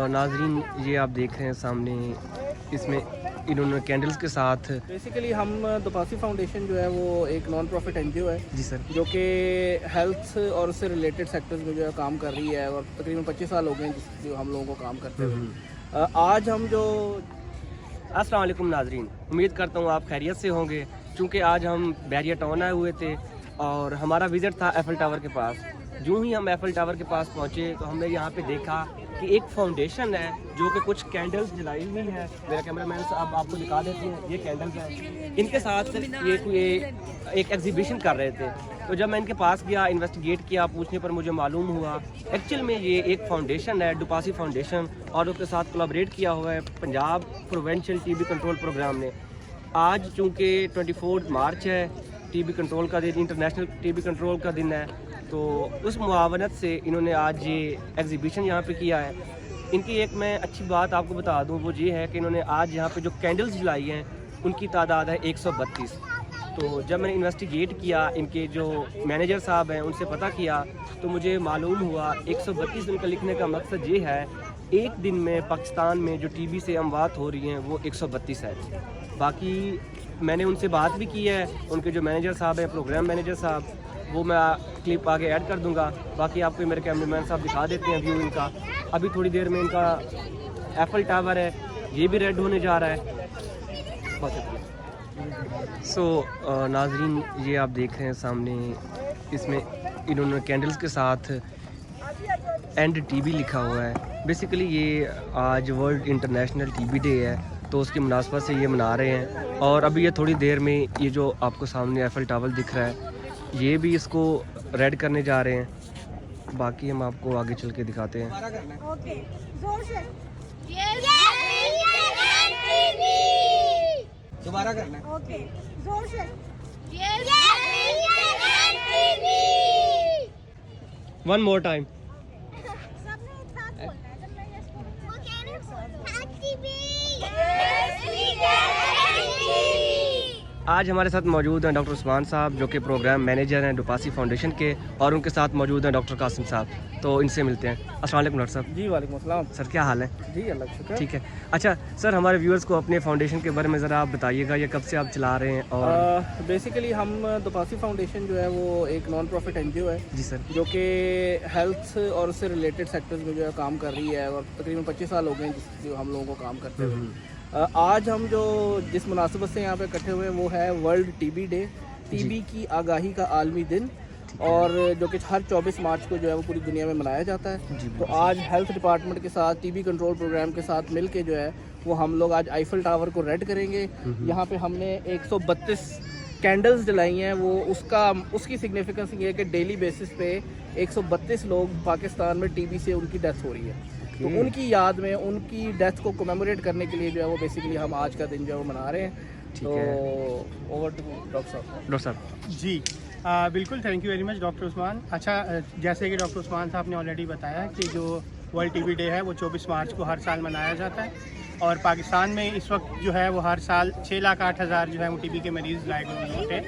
नाजरीन ये आप देख रहे हैं सामने, इसमें इन्होंने कैंडल्स के साथ बेसिकली हम दुपासी फाउंडेशन जो है वो एक नॉन प्रॉफिट एनजीओ है जी सर, जो कि हेल्थ और उससे रिलेटेड सेक्टर्स में जो है काम कर रही है और तकरीबन 25 साल हो गए हैं जो हम लोगों को काम करते हुए। आज हम जो अस्सलाम वालेकुम नाजरीन, उम्मीद करता हूँ आप खैरियत से होंगे। चूँकि आज हम बैरिया टाउन आए हुए थे और हमारा विज़िट था एफिल टावर के पास। जो ही हम एफिल टावर के पास पहुँचे तो हमने यहाँ पे देखा कि एक फाउंडेशन है जो कि कुछ कैंडल्स जलाई हुई है। मेरा कैमरामैन साहब आपको दिखा देते हैं, ये कैंडल्स हैं। इनके साथ ये एक एग्जीबिशन कर रहे थे। तो जब मैं इनके पास गया, इन्वेस्टिगेट किया, पूछने पर मुझे मालूम हुआ एक्चुअल में ये एक फाउंडेशन है, दुपासी फाउंडेशन, और उसके साथ कोलैबोरेट किया हुआ है Punjab provincial TB control program ने। आज चूँकि 24 मार्च है, टीबी कंट्रोल का दिन, इंटरनेशनल टीबी कंट्रोल का दिन है, तो उस मुआवनत से इन्होंने आज ये एग्जीबिशन यहाँ पे किया है। इनकी एक मैं अच्छी बात आपको बता दूँ, वो ये है कि इन्होंने आज यहाँ पे जो कैंडल्स जलाई हैं उनकी तादाद है 132। तो जब मैंने इन्वेस्टिगेट किया, इनके जो मैनेजर साहब हैं उनसे पता किया, तो मुझे मालूम हुआ 132 इनका लिखने का मकसद ये है, एक दिन में पाकिस्तान में जो टीबी से अमवात हो रही हैं वो 132 है। बाकी मैंने उनसे बात भी की है, उनके जो मैनेजर साहब हैं, प्रोग्राम मैनेजर साहब, वो मैं क्लिप आगे ऐड कर दूंगा। बाकी आपको मेरे कैमरामैन साहब दिखा देते हैं व्यू इनका। अभी थोड़ी देर में इनका एफिल टावर है, ये भी रेड होने जा रहा है। नाजरीन ये आप देख रहे हैं सामने, इसमें इन्होंने कैंडल्स के साथ एंड टीबी लिखा हुआ है। बेसिकली ये आज वर्ल्ड इंटरनेशनल टीबी डे है, तो उसकी मुनासबत से ये मना रहे हैं। और अभी ये थोड़ी देर में ये जो आपको सामने एफिल टावर दिख रहा है, ये भी इसको रेड करने जा रहे हैं। बाकी हम आपको आगे चल के दिखाते हैं। दोबारा करना है। ओके, जोर से। One more time. सबने एक साथ बोलना है। जब मैं यस आज हमारे साथ मौजूद हैं डॉक्टर उस्मान साहब, जो कि प्रोग्राम मैनेजर हैं दुपासी फाउंडेशन के, और उनके साथ मौजूद हैं डॉक्टर कासिम साहब। तो इनसे मिलते हैं। अस्सलाम वालेकुम डॉक्टर साहब। जी वालेकुम अस्सलाम। सर क्या हाल है? जी अल्लाह का शुक्र। ठीक है। अच्छा सर, हमारे व्यूअर्स को अपने फाउंडेशन के बारे में ज़रा आप बताइएगा, ये कब से आप चला रहे हैं? और बेसिकली हम दुपासी फाउंडेशन जो है वो एक नॉन प्रॉफिट एनजीओ है जी सर, जो कि हेल्थ और उससे रिलेटेड सेक्टर्स में जो है काम कर रही है और तकरीबन 25 साल हो गए हैं जो हम लोगों को काम करते हुए। आज हम जो जिस मुनासिबत से यहाँ पे इकट्ठे हुए हैं वो है वर्ल्ड टीबी डे, टीबी की आगाही का आलमी दिन, और जो कि हर 24 मार्च को जो है वो पूरी दुनिया में मनाया जाता है। तो आज हेल्थ डिपार्टमेंट के साथ, टीबी कंट्रोल प्रोग्राम के साथ मिल के जो है वो हम लोग आज आईफिल टावर को रेड करेंगे। यहाँ पे हमने 132 कैंडल्स जलाई हैं। वो उसकी सिग्निफिकेंस ये है कि डेली बेसिस पे 132 लोग पाकिस्तान में टीबी से उनकी डेथ हो रही है। तो उनकी याद में, उनकी डेथ को कमेमोरेट करने के लिए जो है वो बेसिकली हम आज का दिन जो है वो मना रहे हैं। तो ओवर टू डॉक्टर साहब। डॉक्टर साहब जी बिल्कुल, thank you very much doctor Usman. अच्छा, जैसे कि डॉक्टर उस्मान साहब ने ऑलरेडी बताया कि जो वर्ल्ड टीबी डे है वो 24 मार्च को हर साल मनाया जाता है, और पाकिस्तान में इस वक्त जो है वो हर साल 6,08,000 जो है वो टीबी के मरीज़ डायग्नोज होते हैं,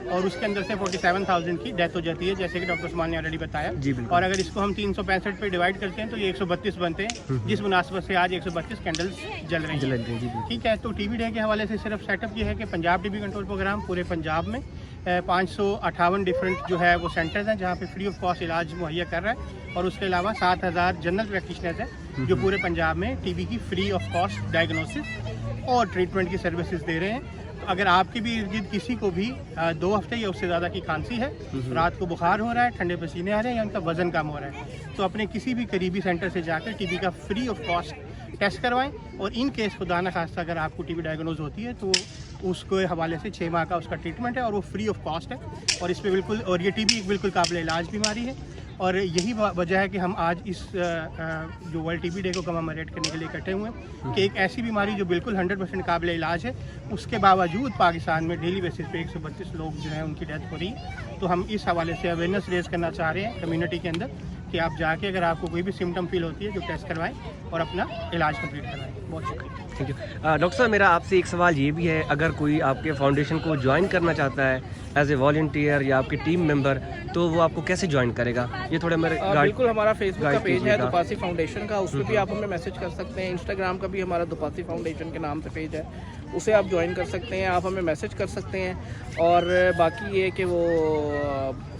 और उसके अंदर से 47,000 की डेथ हो जाती है, जैसे कि डॉक्टर उस्मान ने ऑलरेडी बताया। और अगर इसको हम 365 पे डिवाइड करते हैं तो ये 132 बनते हैं, जिस मुनासिबत से आज 132 कैंडल्स जल रही हैं। ठीक है, तो टीबी डे के हवाले से सिर्फ सेटअप ये है कि पंजाब टीबी कंट्रोल प्रोग्राम पूरे पंजाब में 558 डिफरेंट जो है वो सेंटर्स हैं जहाँ पे फ्री ऑफ कॉस्ट इलाज मुहैया कर रहा है, और उसके अलावा 7,000 जनरल प्रैक्टिशनर्स हैं जो पूरे पंजाब में टीबी की फ्री ऑफ कॉस्ट डायग्नोसिस और ट्रीटमेंट की सर्विसेज दे रहे हैं। अगर आपके भी इर्द गिर्द किसी को भी 2 हफ्ते या उससे ज़्यादा की खांसी है, रात को बुखार हो रहा है, ठंडे पसीने आ रहे हैं या उनका वजन कम हो रहा है, तो अपने किसी भी करीबी सेंटर से जाकर टीबी का फ्री ऑफ कॉस्ट टेस्ट करवाएं। और इन केस खुदा न खास्ता अगर आपको टीबी डायग्नोज होती है तो उसके हवाले से 6 माह का उसका ट्रीटमेंट है और वो फ्री ऑफ कॉस्ट है। और इस पर बिल्कुल, और ये टीबी एक बिल्कुल काबिल इलाज बीमारी है, और यही वजह है कि हम आज इस जो वर्ल्ड टीबी डे को कमेमोरेट करने के लिए इकट्ठे हुए हैं कि एक ऐसी बीमारी जो बिल्कुल 100% काबिल इलाज है, उसके बावजूद पाकिस्तान में डेली बेसिस पे 132 लोग जो हैं उनकी डेथ हो रही है। तो हम इस हवाले से अवेयरनेस रेज करना चाह रहे हैं कम्युनिटी के अंदर कि आप जाके अगर आपको कोई भी सिम्टम फील होती है तो टेस्ट करवाएं और अपना इलाज कंप्लीट करवाएं। बहुत शुक्रिया। Thank you. डॉक्टर साहब, मेरा आपसे एक सवाल ये भी है, अगर कोई आपके फाउंडेशन को ज्वाइन करना चाहता है एज ए वॉलंटियर या आपके टीम मेंबर, तो वो आपको कैसे ज्वाइन करेगा? ये थोड़ा मेरे बिल्कुल, हमारा फेसबुक का गाइड पेज है कीजिएगा। दुपासी फाउंडेशन का, उस पर भी आप हमें मैसेज कर सकते हैं। इंस्टाग्राम का भी हमारा दुपासी फाउंडेशन के नाम से पेज है, उसे आप ज्वाइन कर सकते हैं, आप हमें मैसेज कर सकते हैं। और बाकी ये कि वो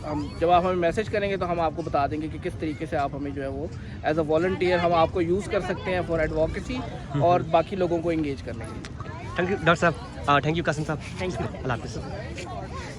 हम जब आप हमें मैसेज करेंगे तो हम आपको बता देंगे कि किस तरीके से आप हमें जो है वो एज अ वॉलंटियर हम आपको यूज़ कर सकते हैं फॉर एडवोकेसी और बाकी लोगों को इंगेज करने के लिए। थैंक यू डॉक्टर साहब, थैंक यू कासिम साहब, थैंक यू। अल्लाह हाफिज़।